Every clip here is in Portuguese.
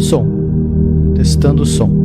Som. Testando o som.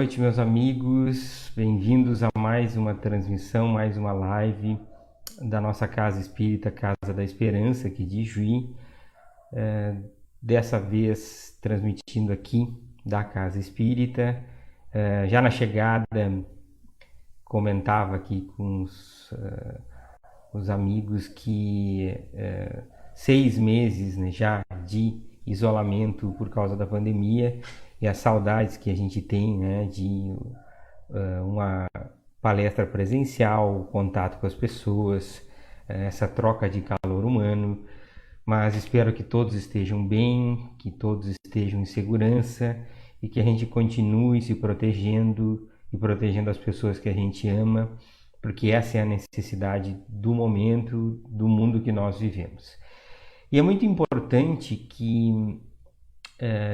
noite, meus amigos. Bem-vindos a mais uma transmissão, mais uma live da nossa Casa Espírita, Casa da Esperança, aqui de Juí. Dessa vez transmitindo aqui da Casa Espírita. Já na chegada, comentava aqui com os amigos que 6 meses, né, já de isolamento por causa da pandemia, e as saudades que a gente tem, né, de uma palestra presencial, contato com as pessoas, essa troca de calor humano. Mas espero que todos estejam bem, que todos estejam em segurança e que a gente continue se protegendo e protegendo as pessoas que a gente ama, porque essa é a necessidade do momento, do mundo que nós vivemos. E é muito importante que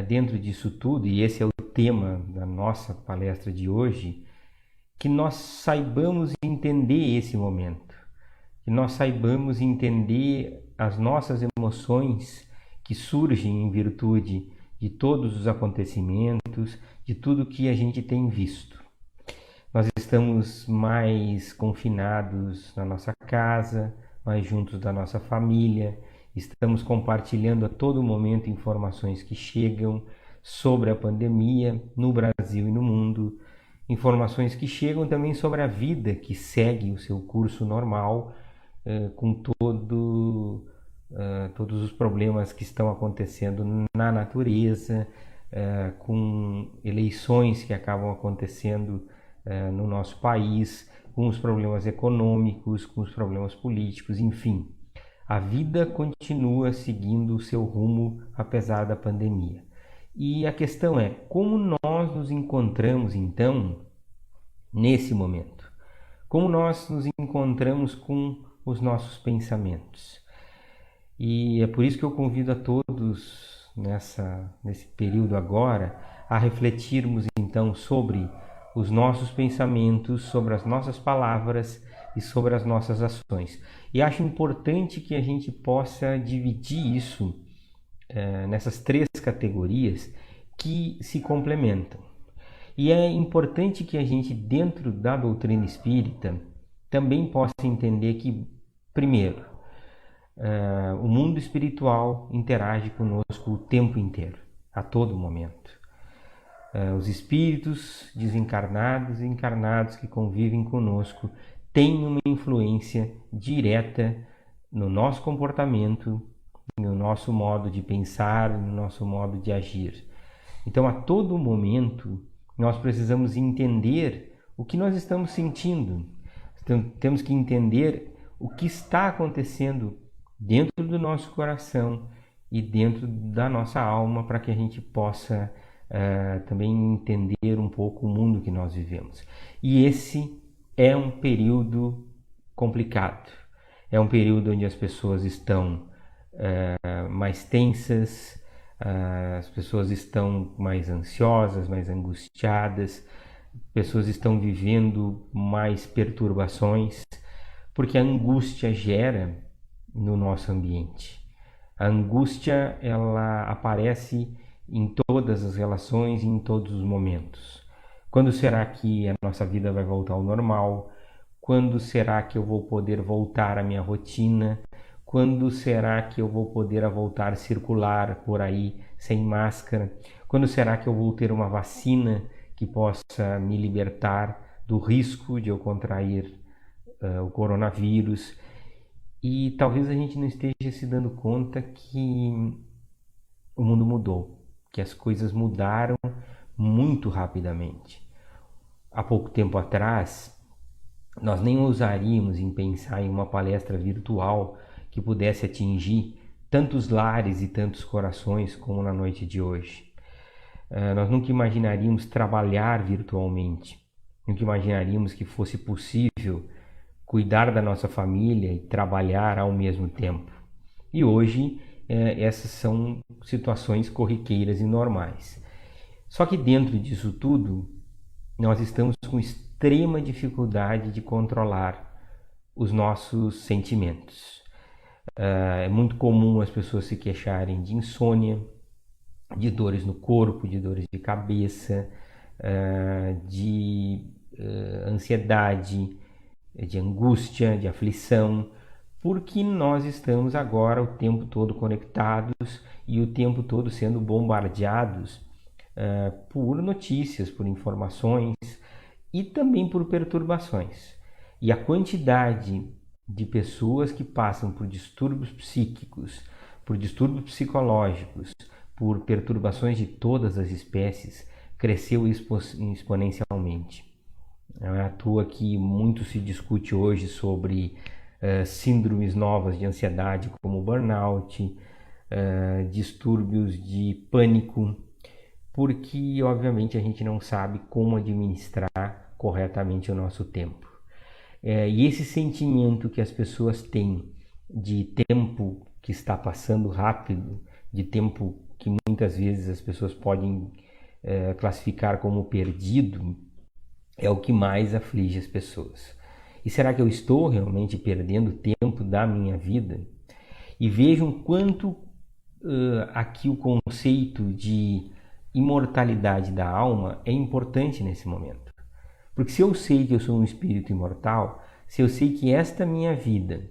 dentro disso tudo, e esse é o tema da nossa palestra de hoje, que nós saibamos entender esse momento, que nós saibamos entender as nossas emoções que surgem em virtude de todos os acontecimentos, de tudo que a gente tem visto. Nós estamos mais confinados na nossa casa, mais juntos da nossa família, estamos compartilhando a todo momento informações que chegam sobre a pandemia no Brasil e no mundo, informações que chegam também sobre a vida que segue o seu curso normal, com todos os problemas que estão acontecendo na natureza, com eleições que acabam acontecendo no nosso país, com os problemas econômicos, com os problemas políticos, enfim. A vida continua seguindo o seu rumo apesar da pandemia. E a questão é, como nós nos encontramos então nesse momento? Como nós nos encontramos com os nossos pensamentos? E é por isso que eu convido a todos nesse período agora a refletirmos então sobre os nossos pensamentos, sobre as nossas palavras e sobre as nossas ações. E acho importante que a gente possa dividir isso nessas 3 categorias que se complementam. E é importante que a gente, dentro da doutrina espírita, também possa entender que, primeiro, o mundo espiritual interage conosco o tempo inteiro, a todo momento. Os espíritos desencarnados e encarnados que convivem conosco têm uma influência direta no nosso comportamento, no nosso modo de pensar, no nosso modo de agir. Então, a todo momento, nós precisamos entender o que nós estamos sentindo. Temos que entender o que está acontecendo dentro do nosso coração e dentro da nossa alma, para que a gente possa também entender um pouco o mundo que nós vivemos. E esse é um período complicado. É um período onde as pessoas estão mais tensas, as pessoas estão mais ansiosas, mais angustiadas, pessoas estão vivendo mais perturbações, porque a angústia gera no nosso ambiente. A angústia, ela aparece em todas as relações e em todos os momentos. Quando será que a nossa vida vai voltar ao normal? Quando será que eu vou poder voltar à minha rotina? Quando será que eu vou poder voltar a circular por aí sem máscara? Quando será que eu vou ter uma vacina que possa me libertar do risco de eu contrair o coronavírus? E talvez a gente não esteja se dando conta que o mundo mudou, que as coisas mudaram muito rapidamente. Há pouco tempo atrás, nós nem ousaríamos em pensar em uma palestra virtual que pudesse atingir tantos lares e tantos corações como na noite de hoje. Nós nunca imaginaríamos trabalhar virtualmente, nunca imaginaríamos que fosse possível cuidar da nossa família e trabalhar ao mesmo tempo. E hoje, essas são situações corriqueiras e normais. Só que dentro disso tudo, nós estamos com extrema dificuldade de controlar os nossos sentimentos. É muito comum as pessoas se queixarem de insônia, de dores no corpo, de dores de cabeça, de ansiedade, de angústia, de aflição, porque nós estamos agora o tempo todo conectados e o tempo todo sendo bombardeados por notícias, por informações e também por perturbações. E a quantidade de pessoas que passam por distúrbios psíquicos, por distúrbios psicológicos, por perturbações de todas as espécies, cresceu exponencialmente. Não é à toa que muito se discute hoje sobre síndromes novas de ansiedade, como burnout, distúrbios de pânico, porque obviamente a gente não sabe como administrar corretamente o nosso tempo. E esse sentimento que as pessoas têm de tempo que está passando rápido, de tempo que muitas vezes as pessoas podem classificar como perdido, é o que mais aflige as pessoas. E será que eu estou realmente perdendo tempo da minha vida? E vejam quanto aqui o conceito de imortalidade da alma é importante nesse momento. Porque se eu sei que eu sou um espírito imortal, se eu sei que esta minha vida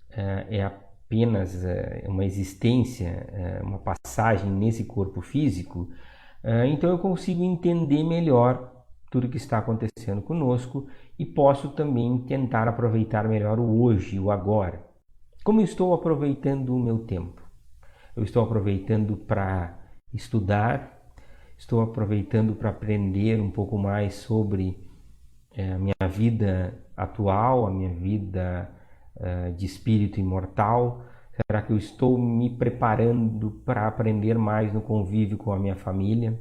é apenas uma existência, uma passagem nesse corpo físico, então eu consigo entender melhor tudo que está acontecendo conosco e posso também tentar aproveitar melhor o hoje, o agora. Como eu estou aproveitando o meu tempo? Eu estou aproveitando para estudar, estou aproveitando para aprender um pouco mais sobre a minha vida atual, a minha vida de espírito imortal. Será que eu estou me preparando para aprender mais no convívio com a minha família,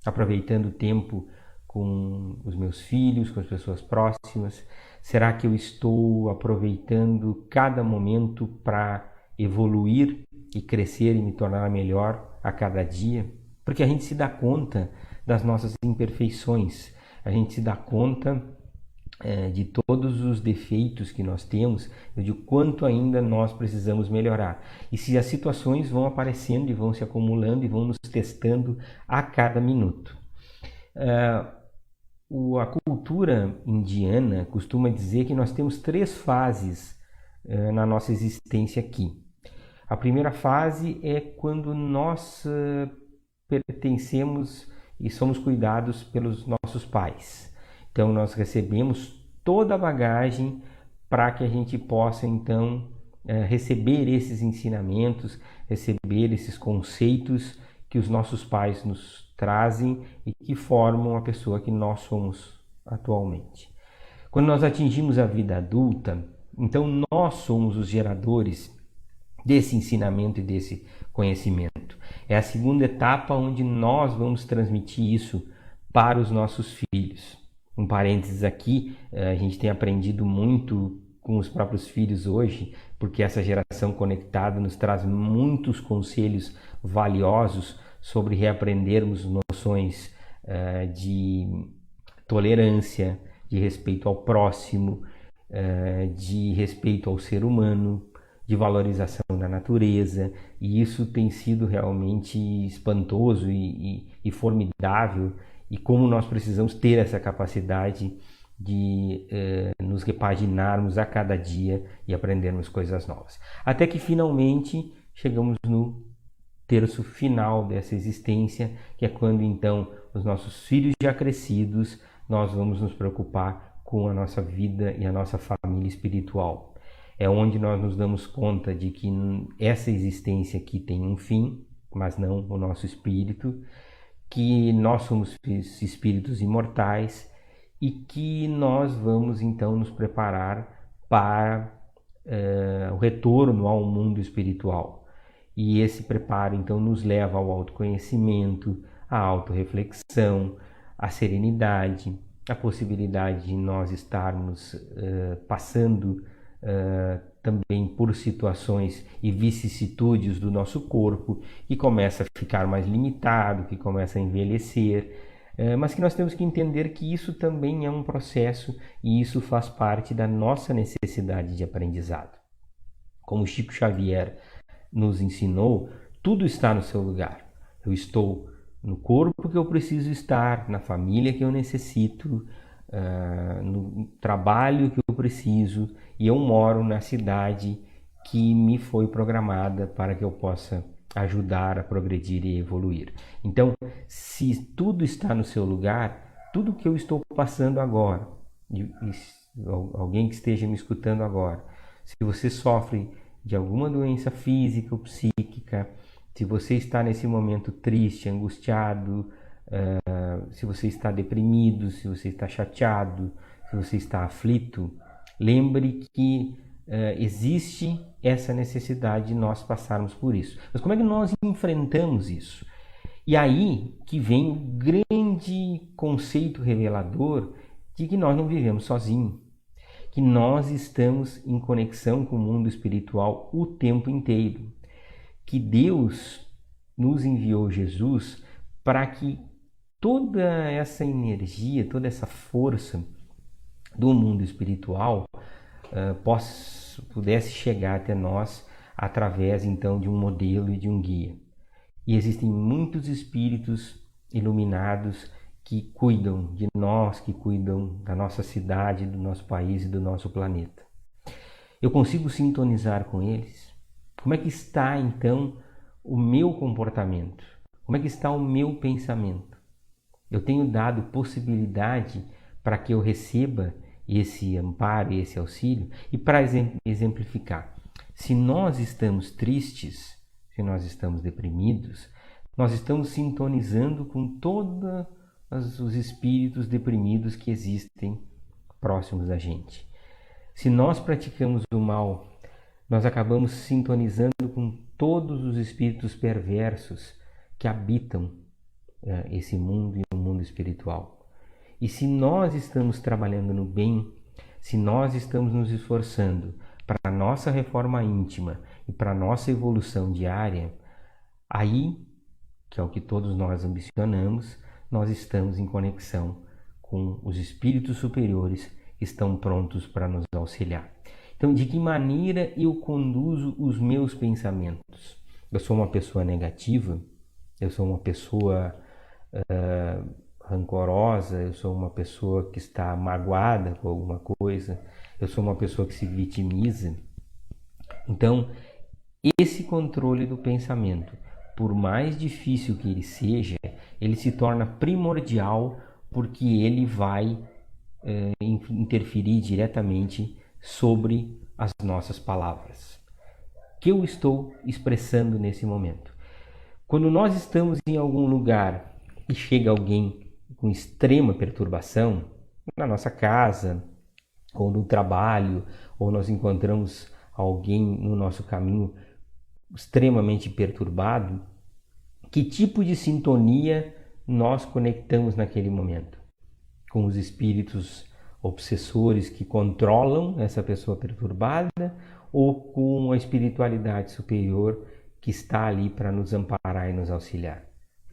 aproveitando o tempo com os meus filhos, com as pessoas próximas? Será que eu estou aproveitando cada momento para evoluir e crescer e me tornar melhor a cada dia? Porque a gente se dá conta das nossas imperfeições, a gente se dá conta de todos os defeitos que nós temos, de quanto ainda nós precisamos melhorar. E se as situações vão aparecendo e vão se acumulando e vão nos testando a cada minuto. A cultura indiana costuma dizer que nós temos 3 fases na nossa existência aqui. A primeira fase é quando nós pertencemos e somos cuidados pelos nossos pais. Então nós recebemos toda a bagagem para que a gente possa então receber esses ensinamentos, receber esses conceitos que os nossos pais nos trazem e que formam a pessoa que nós somos atualmente. Quando nós atingimos a vida adulta, então nós somos os geradores desse ensinamento e desse conhecimento. É a segunda etapa onde nós vamos transmitir isso para os nossos filhos. Um parênteses aqui, a gente tem aprendido muito com os próprios filhos hoje, porque essa geração conectada nos traz muitos conselhos valiosos sobre reaprendermos noções de tolerância, de respeito ao próximo, de respeito ao ser humano, de valorização da natureza, e isso tem sido realmente espantoso e formidável, e como nós precisamos ter essa capacidade de nos repaginarmos a cada dia e aprendermos coisas novas. Até que finalmente chegamos no terço final dessa existência, que é quando então os nossos filhos já crescidos, nós vamos nos preocupar com a nossa vida e a nossa família espiritual. É onde nós nos damos conta de que essa existência aqui tem um fim, mas não o nosso espírito, que nós somos espíritos imortais e que nós vamos então nos preparar para o retorno ao mundo espiritual. E esse preparo então nos leva ao autoconhecimento, à autorreflexão, à serenidade, à possibilidade de nós estarmos passando também por situações e vicissitudes do nosso corpo, que começa a ficar mais limitado, que começa a envelhecer, mas que nós temos que entender que isso também é um processo e isso faz parte da nossa necessidade de aprendizado. Como Chico Xavier nos ensinou, tudo está no seu lugar. Eu estou no corpo que eu preciso estar, na família que eu necessito, no trabalho que eu preciso, e eu moro na cidade que me foi programada para que eu possa ajudar a progredir e evoluir. Então, se tudo está no seu lugar, tudo que eu estou passando agora, alguém que esteja me escutando agora, se você sofre de alguma doença física ou psíquica, se você está nesse momento triste, angustiado, se você está deprimido, se você está chateado, se você está aflito, lembre que existe essa necessidade de nós passarmos por isso. Mas como é que nós enfrentamos isso? E aí que vem o grande conceito revelador de que nós não vivemos sozinhos, que nós estamos em conexão com o mundo espiritual o tempo inteiro, que Deus nos enviou Jesus para que toda essa energia, toda essa força do mundo espiritual pudesse chegar até nós através então de um modelo e de um guia. E existem muitos espíritos iluminados que cuidam de nós, que cuidam da nossa cidade, do nosso país e do nosso planeta. Eu consigo sintonizar com eles? Como é que está então o meu comportamento? Como é que está o meu pensamento? Eu tenho dado possibilidade para que eu receba esse amparo e esse auxílio? E para exemplificar, se nós estamos tristes, se nós estamos deprimidos, nós estamos sintonizando com todos os espíritos deprimidos que existem próximos da gente. Se nós praticamos o mal, nós acabamos sintonizando com todos os espíritos perversos que habitam esse mundo e o mundo espiritual. E se nós estamos trabalhando no bem, se nós estamos nos esforçando para a nossa reforma íntima e para a nossa evolução diária, aí, que é o que todos nós ambicionamos, nós estamos em conexão com os espíritos superiores que estão prontos para nos auxiliar. Então, de que maneira eu conduzo os meus pensamentos? Eu sou uma pessoa negativa? Eu sou uma pessoa rancorosa? Eu sou uma pessoa que está magoada com alguma coisa? Eu sou uma pessoa que se vitimiza? Então, esse controle do pensamento, por mais difícil que ele seja, ele se torna primordial porque ele vai interferir diretamente sobre as nossas palavras. O que eu estou expressando nesse momento? Quando nós estamos em algum lugar e chega alguém com extrema perturbação, na nossa casa, ou no trabalho, ou nós encontramos alguém no nosso caminho extremamente perturbado, que tipo de sintonia nós conectamos naquele momento? Com os espíritos obsessores que controlam essa pessoa perturbada ou com a espiritualidade superior que está ali para nos amparar e nos auxiliar?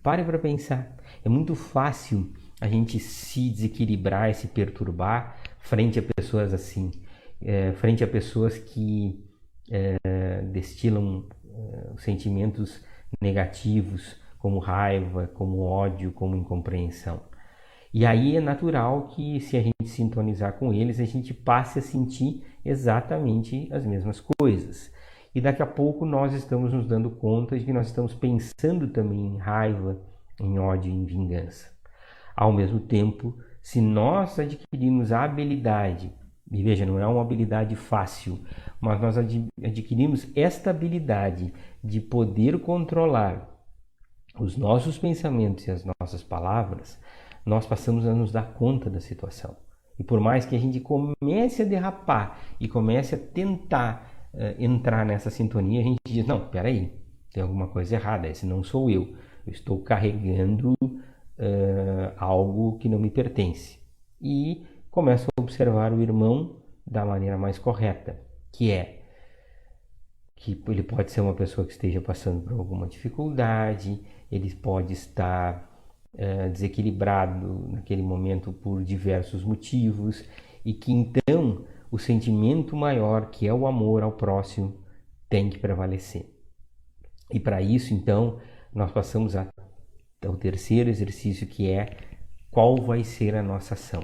Pare para pensar. É muito fácil a gente se desequilibrar e se perturbar frente a pessoas assim, frente a pessoas que destilam sentimentos negativos, como raiva, como ódio, como incompreensão. E aí é natural que, se a gente sintonizar com eles, a gente passe a sentir exatamente as mesmas coisas. E daqui a pouco nós estamos nos dando conta de que nós estamos pensando também em raiva, em ódio e em vingança. Ao mesmo tempo, se nós adquirirmos a habilidade, e veja, não é uma habilidade fácil, mas nós adquirimos esta habilidade de poder controlar os nossos pensamentos e as nossas palavras, nós passamos a nos dar conta da situação. E por mais que a gente comece a derrapar e comece a tentar entrar nessa sintonia, a gente diz, não, peraí, tem alguma coisa errada, esse não sou eu. Eu estou carregando algo que não me pertence. E começo a observar o irmão da maneira mais correta, que é que ele pode ser uma pessoa que esteja passando por alguma dificuldade, ele pode estar desequilibrado naquele momento por diversos motivos, e que então o sentimento maior, que é o amor ao próximo, tem que prevalecer. E para isso, então, nós passamos a o terceiro exercício, que é: qual vai ser a nossa ação?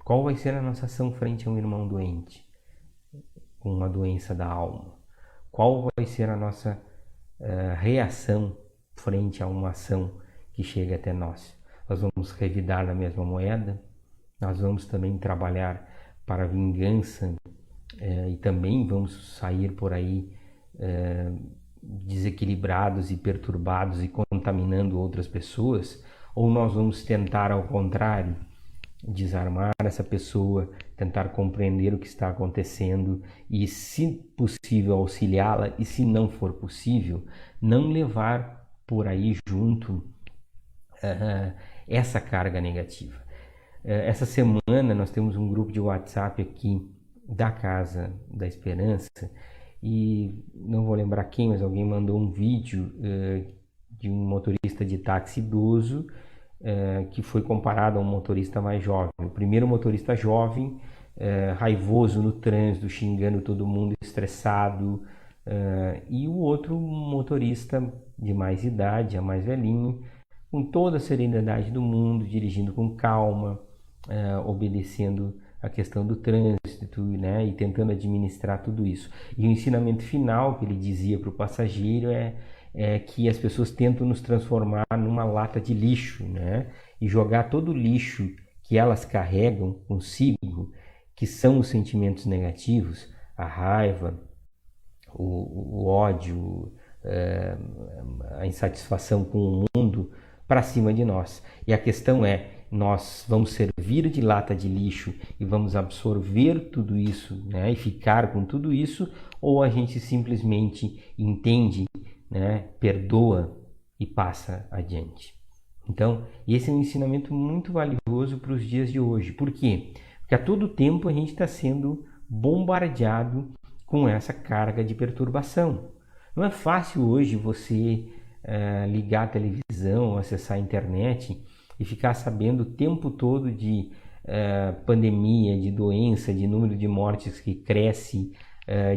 Qual vai ser a nossa ação frente a um irmão doente, com uma doença da alma? Qual vai ser a nossa reação frente a uma ação que chega até nós? Nós vamos revidar na mesma moeda? Nós vamos também trabalhar para a vingança e também vamos sair por aí desequilibrados e perturbados e contaminando outras pessoas? Ou nós vamos tentar, ao contrário, desarmar essa pessoa, tentar compreender o que está acontecendo e, se possível, auxiliá-la, e se não for possível, não levar por aí junto essa carga negativa. Essa semana nós temos um grupo de WhatsApp aqui da Casa da Esperança e não vou lembrar quem, mas alguém mandou um vídeo de um motorista de táxi idoso que foi comparado a um motorista mais jovem. O primeiro motorista jovem, raivoso no trânsito, xingando todo mundo, estressado, e o outro motorista de mais idade, já mais velhinho, com toda a serenidade do mundo, dirigindo com calma, obedecendo a questão do trânsito, né, e tentando administrar tudo isso. E o ensinamento final que ele dizia para o passageiro é que as pessoas tentam nos transformar numa lata de lixo, né, e jogar todo o lixo que elas carregam consigo, que são os sentimentos negativos, a raiva, o ódio, a insatisfação com o mundo, para cima de nós. E a questão é: nós vamos servir de lata de lixo e vamos absorver tudo isso, né, e ficar com tudo isso, ou a gente simplesmente entende, né, perdoa e passa adiante? Então, esse é um ensinamento muito valioso para os dias de hoje. Por quê? Porque a todo tempo a gente está sendo bombardeado com essa carga de perturbação. Não é fácil hoje você ligar a televisão, acessar a internet e ficar sabendo o tempo todo de pandemia, de doença, de número de mortes que cresce,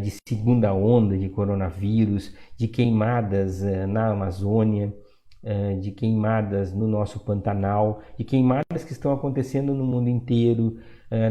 de segunda onda de coronavírus, de queimadas na Amazônia, de queimadas no nosso Pantanal, de queimadas que estão acontecendo no mundo inteiro,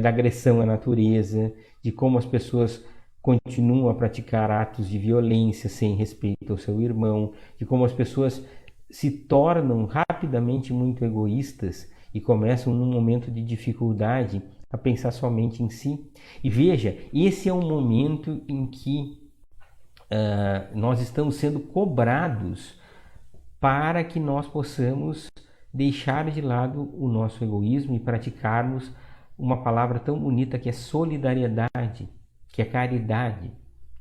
da agressão à natureza, de como as pessoas continuam a praticar atos de violência sem respeito ao seu irmão, de como as pessoas se tornam rapidamente muito egoístas e começam, num momento de dificuldade, a pensar somente em si. E veja, esse é um momento em que nós estamos sendo cobrados para que nós possamos deixar de lado o nosso egoísmo e praticarmos uma palavra tão bonita que é solidariedade, que é caridade,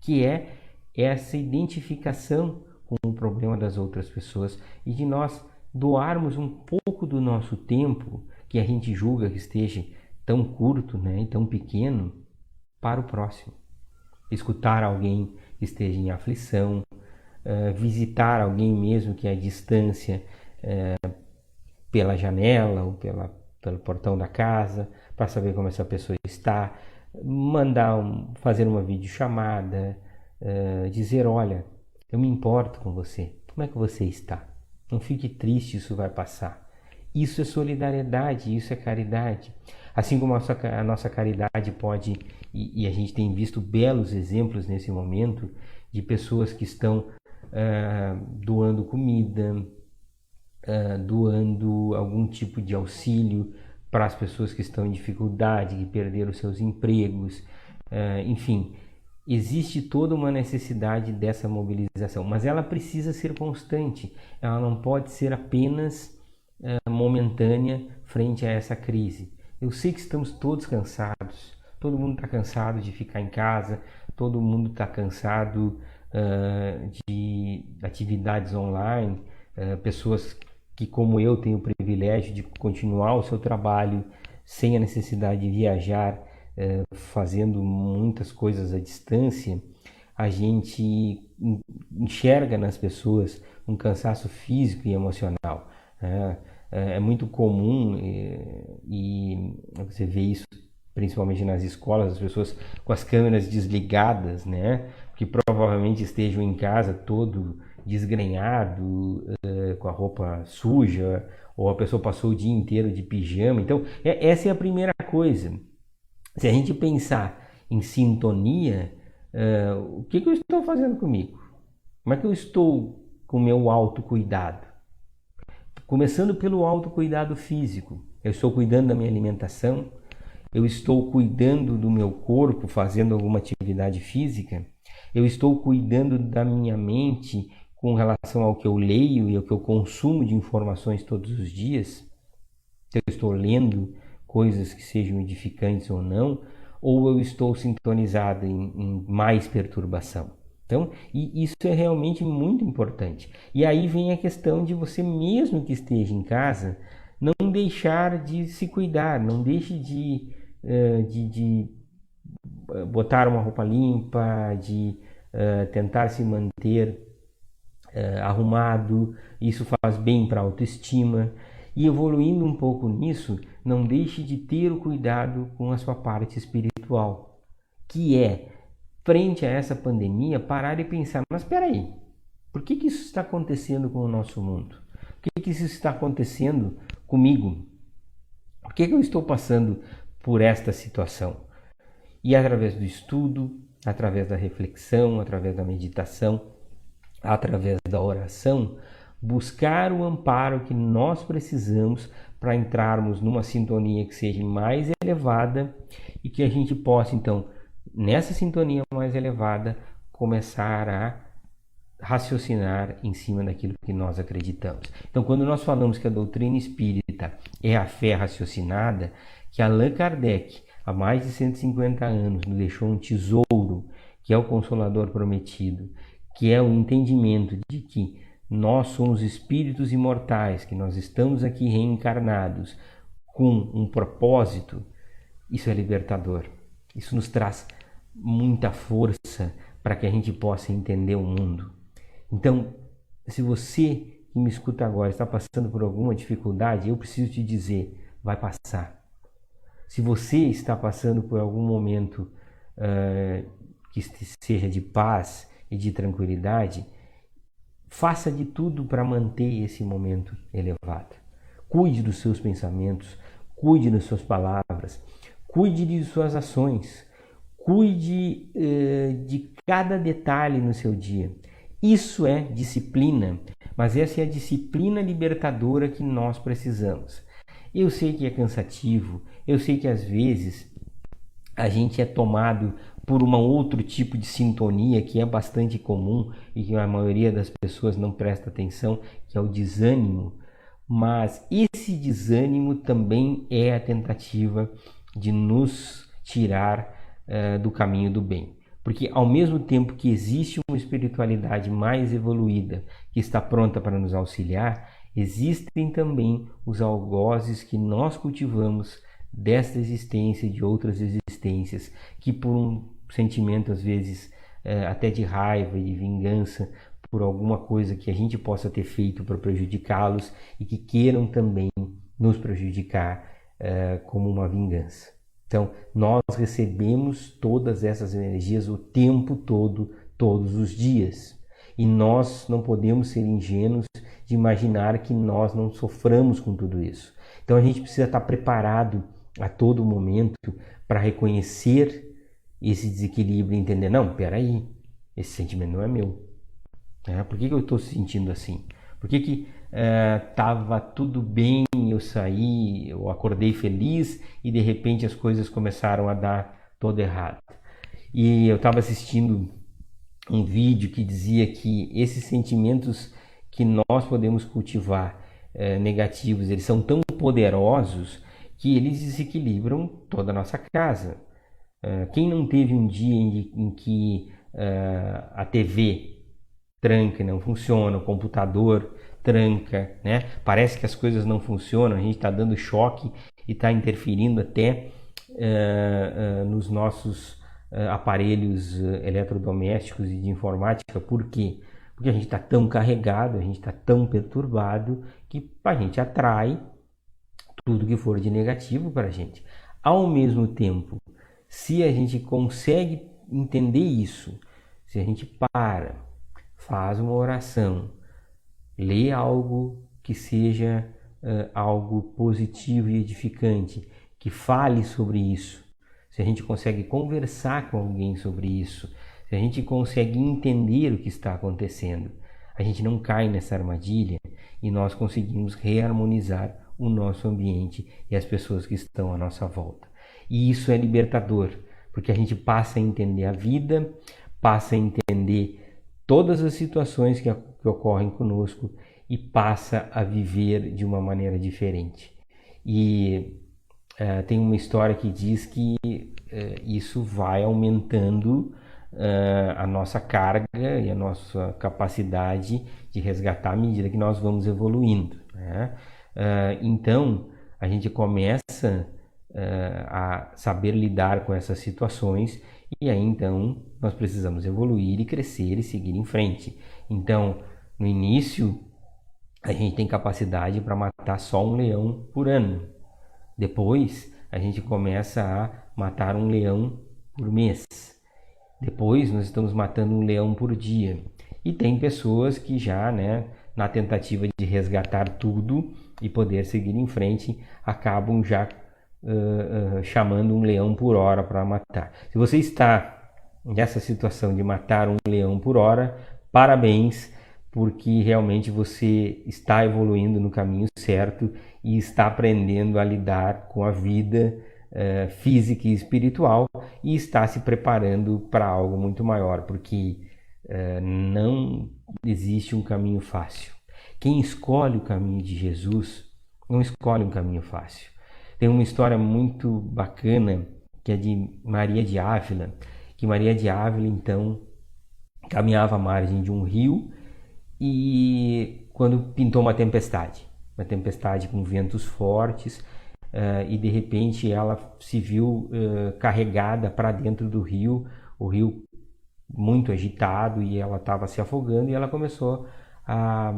que é essa identificação com o problema das outras pessoas e de nós doarmos um pouco do nosso tempo, que a gente julga que esteja tão curto, né, e tão pequeno, para o próximo. Escutar alguém que esteja em aflição, visitar alguém mesmo que é à distância, pela janela ou pelo portão da casa, para saber como essa pessoa está, fazer uma videochamada, dizer: olha, eu me importo com você, como é que você está? Não fique triste, isso vai passar. Isso é solidariedade, isso é caridade. Assim como a nossa caridade pode, e a gente tem visto belos exemplos nesse momento, de pessoas que estão doando comida, doando algum tipo de auxílio para as pessoas que estão em dificuldade, que perderam seus empregos, enfim, existe toda uma necessidade dessa mobilização, mas ela precisa ser constante, ela não pode ser apenas momentânea frente a essa crise. Eu sei que estamos todos cansados, todo mundo está cansado de ficar em casa, todo mundo está cansado de atividades online, pessoas que, como eu, têm o privilégio de continuar o seu trabalho sem a necessidade de viajar, fazendo muitas coisas à distância. A gente enxerga nas pessoas um cansaço físico e emocional. É muito comum, e você vê isso principalmente nas escolas, as pessoas com as câmeras desligadas, né? Que provavelmente estejam em casa todo desgrenhado, com a roupa suja, ou a pessoa passou o dia inteiro de pijama. Então, essa é a primeira coisa. Se a gente pensar em sintonia, o que eu estou fazendo comigo? Como é que eu estou com o meu autocuidado? Começando pelo autocuidado físico. Eu estou cuidando da minha alimentação, eu estou cuidando do meu corpo, fazendo alguma atividade física, eu estou cuidando da minha mente com relação ao que eu leio e ao que eu consumo de informações todos os dias. Eu estou lendo coisas que sejam edificantes ou não, ou eu estou sintonizado em mais perturbação. Então, isso é realmente muito importante. E aí vem a questão de você, mesmo que esteja em casa, não deixar de se cuidar, não deixe de botar uma roupa limpa, de tentar se manter arrumado. Isso faz bem para a autoestima. E evoluindo um pouco nisso, não deixe de ter o cuidado com a sua parte espiritual, que é, frente a essa pandemia, parar e pensar, mas espera aí, por que isso está acontecendo com o nosso mundo? Por que isso está acontecendo comigo? Por que eu estou passando por esta situação? E através do estudo, através da reflexão, através da meditação, através da oração, buscar o amparo que nós precisamos para entrarmos numa sintonia que seja mais elevada e que a gente possa, então, nessa sintonia mais elevada, começar a raciocinar em cima daquilo que nós acreditamos. Então, quando nós falamos que a doutrina espírita é a fé raciocinada, que Allan Kardec, há mais de 150 anos, nos deixou um tesouro, que é o Consolador Prometido, que é o entendimento de que nós somos espíritos imortais, que nós estamos aqui reencarnados com um propósito, isso é libertador. Isso nos traz muita força para que a gente possa entender o mundo. Então, se você que me escuta agora está passando por alguma dificuldade, eu preciso te dizer, vai passar. Se você está passando por algum momento que seja de paz e de tranquilidade, faça de tudo para manter esse momento elevado. Cuide dos seus pensamentos, cuide das suas palavras, cuide de suas ações, cuide de cada detalhe no seu dia. Isso é disciplina, mas essa é a disciplina libertadora que nós precisamos. Eu sei que é cansativo, eu sei que às vezes a gente é tomado por um outro tipo de sintonia que é bastante comum e que a maioria das pessoas não presta atenção, que é o desânimo. Mas esse desânimo também é a tentativa de nos tirar do caminho do bem. Porque ao mesmo tempo que existe uma espiritualidade mais evoluída que está pronta para nos auxiliar, existem também os algozes que nós cultivamos desta existência e de outras existências, que por um sentimento às vezes até de raiva e de vingança por alguma coisa que a gente possa ter feito para prejudicá-los e que queiram também nos prejudicar como uma vingança. Então, nós recebemos todas essas energias o tempo todo, todos os dias. E nós não podemos ser ingênuos de imaginar que nós não soframos com tudo isso. Então, a gente precisa estar preparado a todo momento para reconhecer esse desequilíbrio e entender, não, peraí, esse sentimento não é meu. Por que eu estou se sentindo assim? Por que estava tudo bem, eu saí, eu acordei feliz e de repente as coisas começaram a dar todo errado? E eu estava assistindo um vídeo que dizia que esses sentimentos que nós podemos cultivar negativos, eles são tão poderosos que eles desequilibram toda a nossa casa. Quem não teve um dia em que a TV tranca e não funciona, o computador tranca, né? Parece que as coisas não funcionam, a gente está dando choque e está interferindo até nos nossos aparelhos eletrodomésticos e de informática. Por quê? Porque a gente está tão carregado, a gente está tão perturbado que a gente atrai tudo que for de negativo para a gente. Ao mesmo tempo, se a gente consegue entender isso, se a gente para, faz uma oração, lê algo que seja algo positivo e edificante, que fale sobre isso. Se a gente consegue conversar com alguém sobre isso, se a gente consegue entender o que está acontecendo, a gente não cai nessa armadilha e nós conseguimos reharmonizar o nosso ambiente e as pessoas que estão à nossa volta. E isso é libertador, porque a gente passa a entender a vida, passa a entender todas as situações que ocorrem conosco e passa a viver de uma maneira diferente. E tem uma história que diz que isso vai aumentando a nossa carga e a nossa capacidade de resgatar à medida que nós vamos evoluindo, né? Então, a gente começa a saber lidar com essas situações e aí então nós precisamos evoluir e crescer e seguir em frente. Então, no início, a gente tem capacidade para matar só um leão por ano. Depois, a gente começa a matar um leão por mês. Depois, nós estamos matando um leão por dia. E tem pessoas que já, né, na tentativa de resgatar tudo e poder seguir em frente, acabam já chamando um leão por hora para matar. Se você está nessa situação de matar um leão por hora, parabéns, porque realmente você está evoluindo no caminho certo e está aprendendo a lidar com a vida física e espiritual e está se preparando para algo muito maior, porque não existe um caminho fácil. Quem escolhe o caminho de Jesus não escolhe um caminho fácil. Tem uma história muito bacana que é de Maria de Ávila, que Maria de Ávila então caminhava à margem de um rio e quando pintou uma tempestade com ventos fortes, e de repente ela se viu carregada para dentro do rio, o rio muito agitado e ela estava se afogando e ela começou a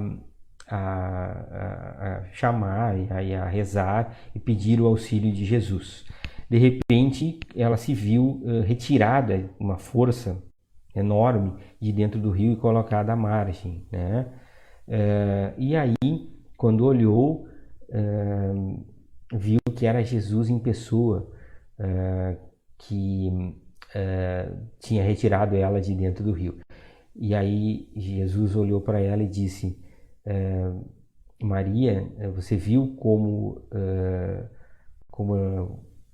chamar e a rezar e pedir o auxílio de Jesus. De repente ela se viu retirada, uma força enorme, de dentro do rio e colocada à margem, né? E aí, quando olhou, viu que era Jesus em pessoa que tinha retirado ela de dentro do rio. E aí Jesus olhou para ela e disse: Maria, você viu como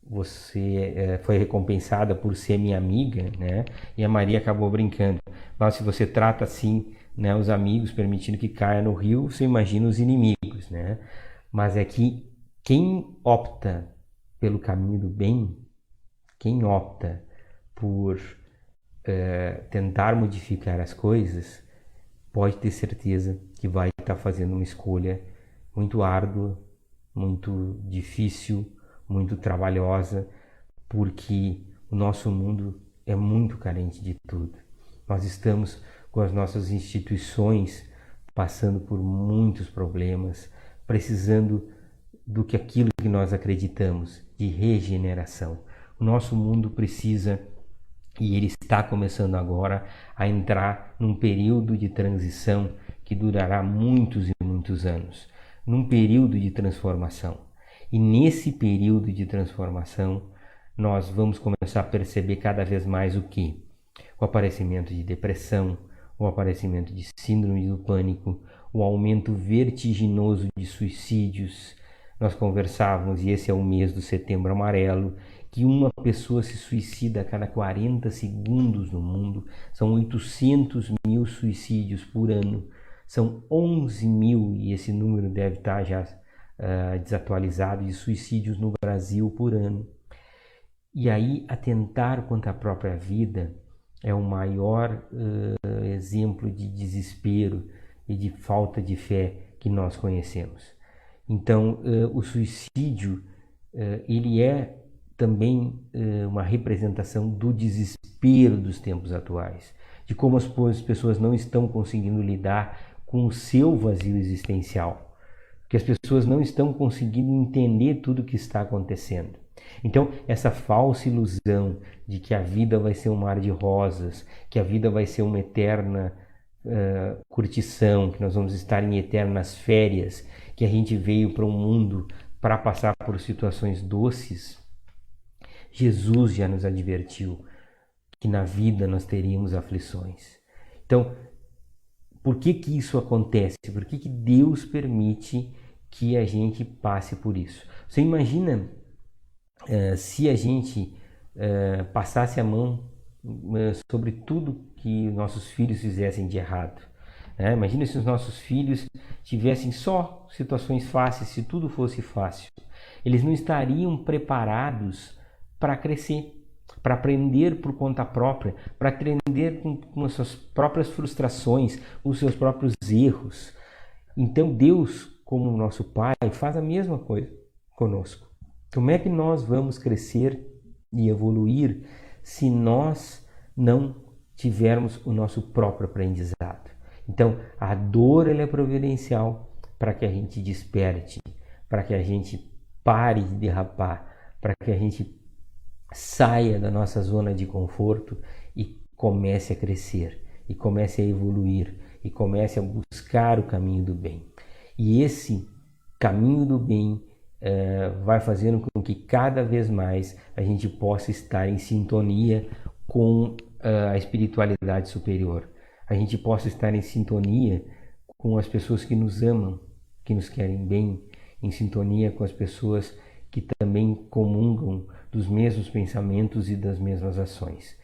você foi recompensada por ser minha amiga, né? E a Maria acabou brincando: mas se você trata assim, né, os amigos, permitindo que caia no rio, você imagina os inimigos, né? Mas é que quem opta pelo caminho do bem, quem opta por tentar modificar as coisas, pode ter certeza que vai estar fazendo uma escolha muito árdua, muito difícil, muito trabalhosa, porque o nosso mundo é muito carente de tudo. Nós estamos com as nossas instituições passando por muitos problemas, precisando do que aquilo que nós acreditamos, de regeneração. O nosso mundo precisa, e ele está começando agora, a entrar num período de transição que durará muitos e muitos anos, num período de transformação. E nesse período de transformação, nós vamos começar a perceber cada vez mais o quê? O aparecimento de depressão, o aparecimento de síndrome do pânico, o aumento vertiginoso de suicídios. Nós conversávamos, e esse é o mês do Setembro Amarelo, que uma pessoa se suicida a cada 40 segundos no mundo. São 800 mil suicídios por ano. São 11 mil, e esse número deve estar já desatualizado, de suicídios no Brasil por ano. E aí, atentar contra a própria vida é o maior exemplo de desespero e de falta de fé que nós conhecemos. Então, o suicídio, ele é também uma representação do desespero dos tempos atuais, de como as pessoas não estão conseguindo lidar com o seu vazio existencial, que as pessoas não estão conseguindo entender tudo o que está acontecendo. Então, essa falsa ilusão de que a vida vai ser um mar de rosas, que a vida vai ser uma eterna curtição, que nós vamos estar em eternas férias, que a gente veio para o mundo para passar por situações doces, Jesus já nos advertiu que na vida nós teríamos aflições. Então, por que que isso acontece? Por que que Deus permite que a gente passe por isso? Você imagina se a gente passasse a mão sobre tudo que nossos filhos fizessem de errado. Imagina se os nossos filhos tivessem só situações fáceis, se tudo fosse fácil. Eles não estariam preparados para crescer, para aprender por conta própria, para aprender com as suas próprias frustrações, os seus próprios erros. Então Deus, como nosso Pai, faz a mesma coisa conosco. Como é que nós vamos crescer e evoluir se nós não tivermos o nosso próprio aprendizado? Então, a dor ela é providencial para que a gente desperte, para que a gente pare de derrapar, para que a gente saia da nossa zona de conforto e comece a crescer, e comece a evoluir, e comece a buscar o caminho do bem. E esse caminho do bem vai fazendo com que cada vez mais a gente possa estar em sintonia com a espiritualidade superior. A gente possa estar em sintonia com as pessoas que nos amam, que nos querem bem, em sintonia com as pessoas que também comungam dos mesmos pensamentos e das mesmas ações.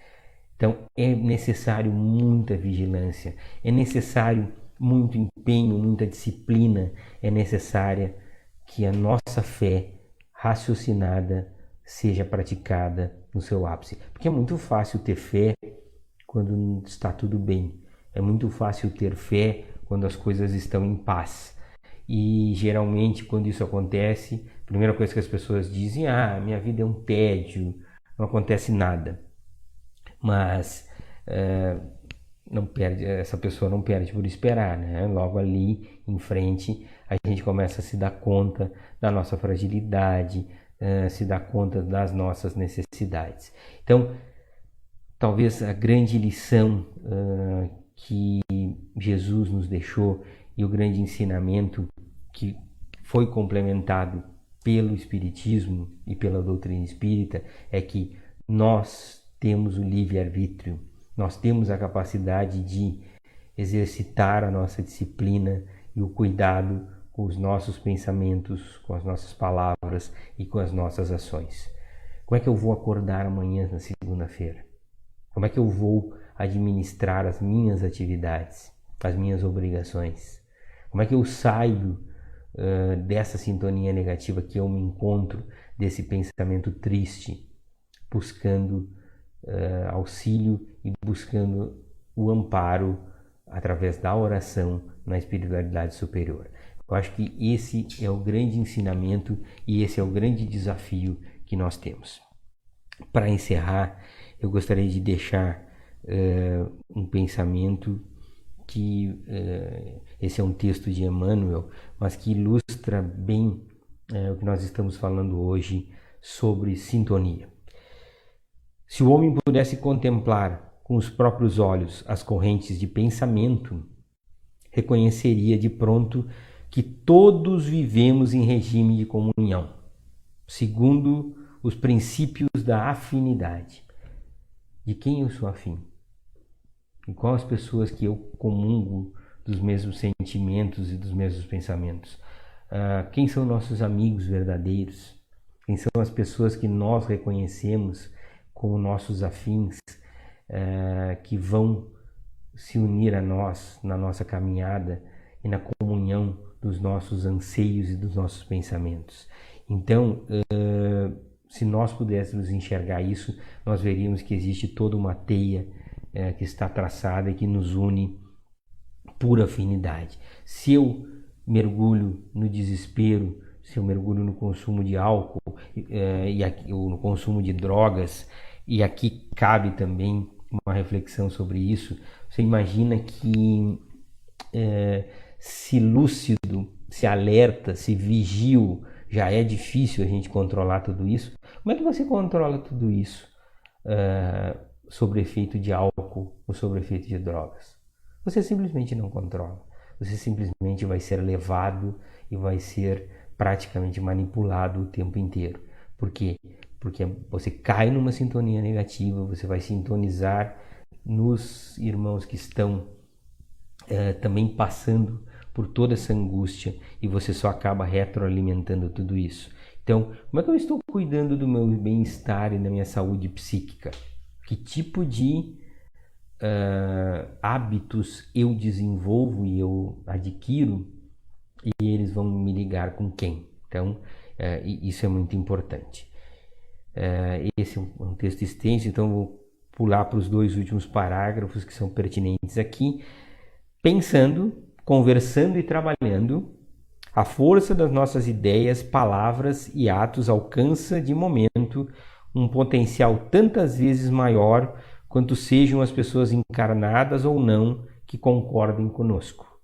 Então é necessário muita vigilância, é necessário muito empenho, muita disciplina, é necessária que a nossa fé raciocinada seja praticada no seu ápice. Porque é muito fácil ter fé quando está tudo bem. É muito fácil ter fé quando as coisas estão em paz. E geralmente quando isso acontece, a primeira coisa que as pessoas dizem: minha vida é um tédio, não acontece nada. Mas essa pessoa não perde por esperar, né? Logo ali em frente a gente começa a se dar conta da nossa fragilidade, se dar conta das nossas necessidades. Então, talvez a grande lição que Jesus nos deixou e o grande ensinamento que foi complementado pelo Espiritismo e pela doutrina espírita é que nós temos o livre-arbítrio, nós temos a capacidade de exercitar a nossa disciplina e o cuidado com os nossos pensamentos, com as nossas palavras e com as nossas ações. Como é que eu vou acordar amanhã na segunda-feira? Como é que eu vou administrar as minhas atividades, as minhas obrigações? Como é que eu saio dessa sintonia negativa que eu me encontro, desse pensamento triste, buscando auxílio e buscando o amparo através da oração na espiritualidade superior? Eu acho que esse é o grande ensinamento e esse é o grande desafio que nós temos. Para encerrar, eu gostaria de deixar um pensamento que esse é um texto de Emmanuel, mas que ilustra bem o que nós estamos falando hoje sobre sintonia. Se o homem pudesse contemplar com os próprios olhos as correntes de pensamento, reconheceria de pronto que todos vivemos em regime de comunhão, segundo os princípios da afinidade. De quem eu sou afim? E quais as pessoas que eu comungo dos mesmos sentimentos e dos mesmos pensamentos? Quem são nossos amigos verdadeiros? Quem são as pessoas que nós reconhecemos como nossos afins, que vão se unir a nós na nossa caminhada e na comunhão dos nossos anseios e dos nossos pensamentos? Então, se nós pudéssemos enxergar isso, nós veríamos que existe toda uma teia que está traçada e que nos une por afinidade. Se eu mergulho no desespero, se eu mergulho no consumo de álcool ou no consumo de drogas, e aqui cabe também uma reflexão sobre isso, você imagina que se lúcido, se alerta, se vigio, já é difícil a gente controlar tudo isso. Como é que você controla tudo isso sob efeito de álcool ou sob efeito de drogas? Você simplesmente não controla. Você simplesmente vai ser levado e vai ser praticamente manipulado o tempo inteiro. Por quê? Porque você cai numa sintonia negativa, você vai sintonizar nos irmãos que estão também passando por toda essa angústia e você só acaba retroalimentando tudo isso. Então, como é que eu estou cuidando do meu bem-estar e da minha saúde psíquica? Que tipo de hábitos eu desenvolvo e eu adquiro e eles vão me ligar com quem? Então, isso é muito importante. Esse é um texto extenso, então vou pular para os 2 últimos parágrafos que são pertinentes aqui. Pensando, conversando e trabalhando, a força das nossas ideias, palavras e atos alcança de momento um potencial tantas vezes maior quanto sejam as pessoas encarnadas ou não que concordem conosco.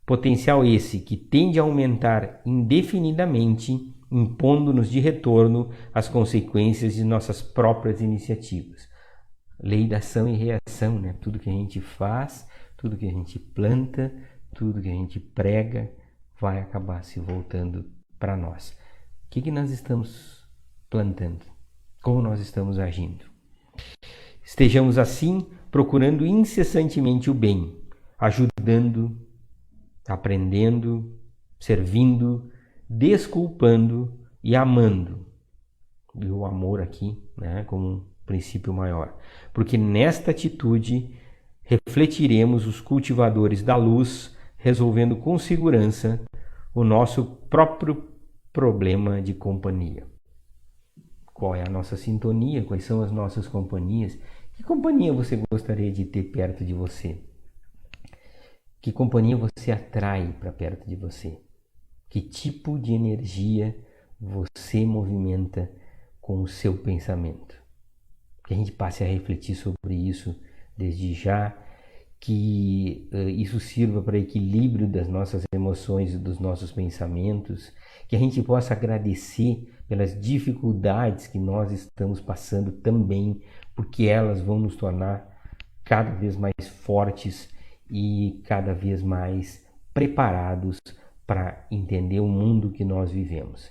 Potencial esse que tende a aumentar indefinidamente, impondo-nos de retorno as consequências de nossas próprias iniciativas. Lei da ação e reação, né? Tudo que a gente faz, tudo que a gente planta, tudo que a gente prega vai acabar se voltando para nós. O que nós estamos plantando? Como nós estamos agindo? Estejamos assim procurando incessantemente o bem, ajudando, aprendendo, servindo, desculpando e amando. E o amor aqui, né, como um princípio maior. Porque nesta atitude refletiremos os cultivadores da luz, resolvendo com segurança o nosso próprio problema de companhia. Qual é a nossa sintonia? Quais são as nossas companhias? Que companhia você gostaria de ter perto de você? Que companhia você atrai para perto de você? Que tipo de energia você movimenta com o seu pensamento? Que a gente passe a refletir sobre isso desde já, que isso sirva para equilíbrio das nossas emoções e dos nossos pensamentos, que a gente possa agradecer pelas dificuldades que nós estamos passando também, porque elas vão nos tornar cada vez mais fortes e cada vez mais preparados para entender o mundo que nós vivemos.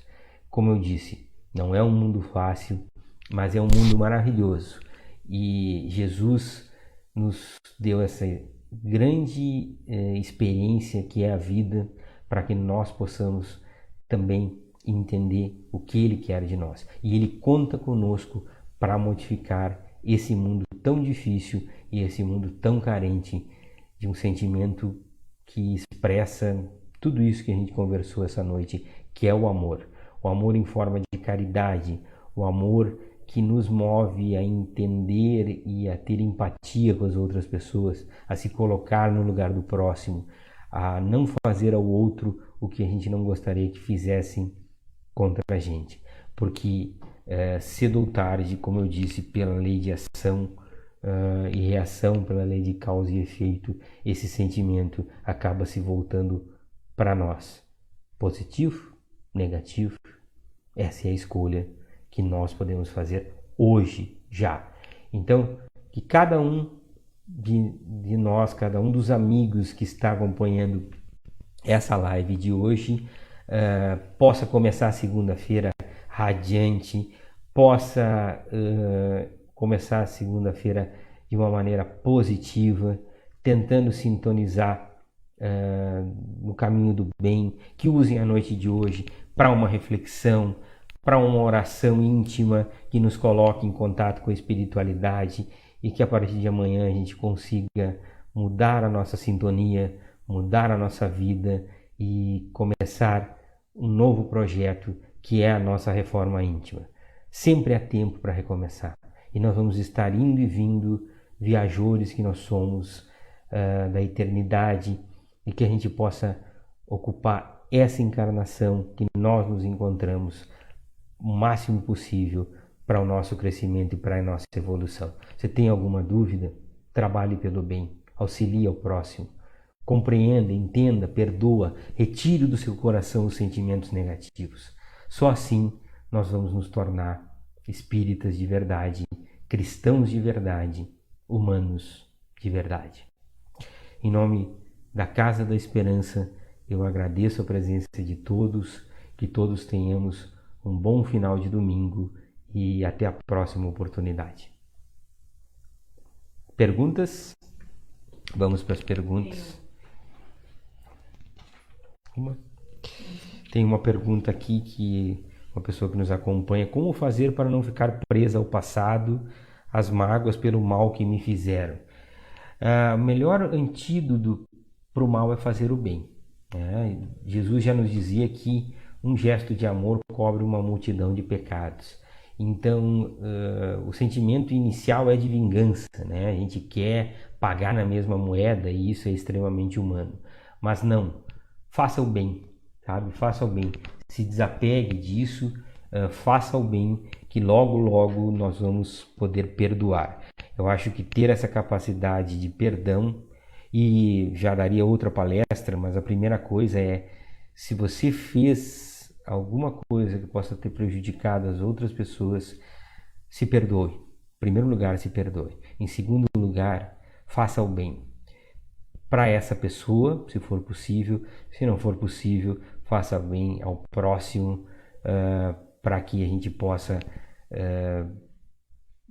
Como eu disse, não é um mundo fácil, mas é um mundo maravilhoso. E Jesus nos deu essa grande experiência que é a vida, para que nós possamos também entender o que Ele quer de nós. E Ele conta conosco para modificar esse mundo tão difícil e esse mundo tão carente de um sentimento que expressa tudo isso que a gente conversou essa noite, que é o amor. O amor em forma de caridade, o amor que nos move a entender e a ter empatia com as outras pessoas, a se colocar no lugar do próximo, a não fazer ao outro o que a gente não gostaria que fizessem contra a gente. Porque cedo ou tarde, como eu disse, pela lei de ação e reação, pela lei de causa e efeito, esse sentimento acaba se voltando para nós. Positivo? Negativo? Essa é a escolha que nós podemos fazer hoje, já. Então, que cada um de nós, cada um dos amigos que está acompanhando essa live de hoje, possa começar a segunda-feira radiante, possa começar a segunda-feira de uma maneira positiva, tentando sintonizar no caminho do bem, que usem a noite de hoje para uma reflexão, para uma oração íntima que nos coloque em contato com a espiritualidade e que a partir de amanhã a gente consiga mudar a nossa sintonia, mudar a nossa vida e começar um novo projeto que é a nossa reforma íntima. Sempre há tempo para recomeçar e nós vamos estar indo e vindo, viajores que nós somos da eternidade, e que a gente possa ocupar essa encarnação que nós nos encontramos o máximo possível para o nosso crescimento e para a nossa evolução. Você tem alguma dúvida? Trabalhe pelo bem, auxilie ao próximo, compreenda, entenda, perdoa, retire do seu coração os sentimentos negativos. Só assim nós vamos nos tornar espíritas de verdade, cristãos de verdade, humanos de verdade. Em nome da Casa da Esperança, eu agradeço a presença de todos, que todos tenhamos um bom final de domingo e até a próxima oportunidade. Perguntas? Vamos para as perguntas. Tem uma pergunta aqui que uma pessoa que nos acompanha: como fazer para não ficar presa ao passado, às mágoas pelo mal que me fizeram? O melhor antídoto para o mal é fazer o bem. Jesus já nos dizia que um gesto de amor cobre uma multidão de pecados. Então, o sentimento inicial é de vingança, né? A gente quer pagar na mesma moeda e isso é extremamente humano. Mas não, faça o bem, sabe? Faça o bem. Se desapegue disso, faça o bem, que logo, logo nós vamos poder perdoar. Eu acho que ter essa capacidade de perdão, e já daria outra palestra, mas a primeira coisa é, se você fez alguma coisa que possa ter prejudicado as outras pessoas, se perdoe. Em primeiro lugar, se perdoe. Em segundo lugar, faça o bem para essa pessoa, se for possível. Se não for possível, faça bem ao próximo, para que a gente possa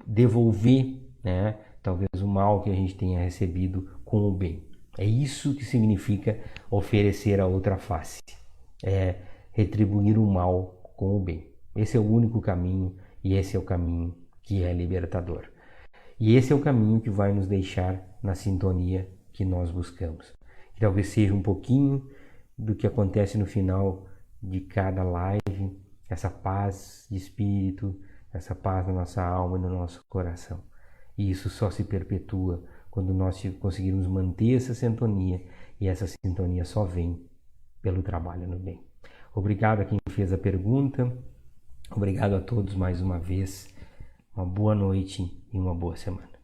devolver, né, talvez o mal que a gente tenha recebido com o bem. É isso que significa oferecer a outra face. É retribuir o mal com o bem. Esse é o único caminho e esse é o caminho que é libertador. E esse é o caminho que vai nos deixar na sintonia que nós buscamos. Que talvez seja um pouquinho do que acontece no final de cada live, essa paz de espírito, essa paz na nossa alma e no nosso coração. E isso só se perpetua quando nós conseguirmos manter essa sintonia, e essa sintonia só vem pelo trabalho no bem. Obrigado a quem fez a pergunta, obrigado a todos mais uma vez, uma boa noite e uma boa semana.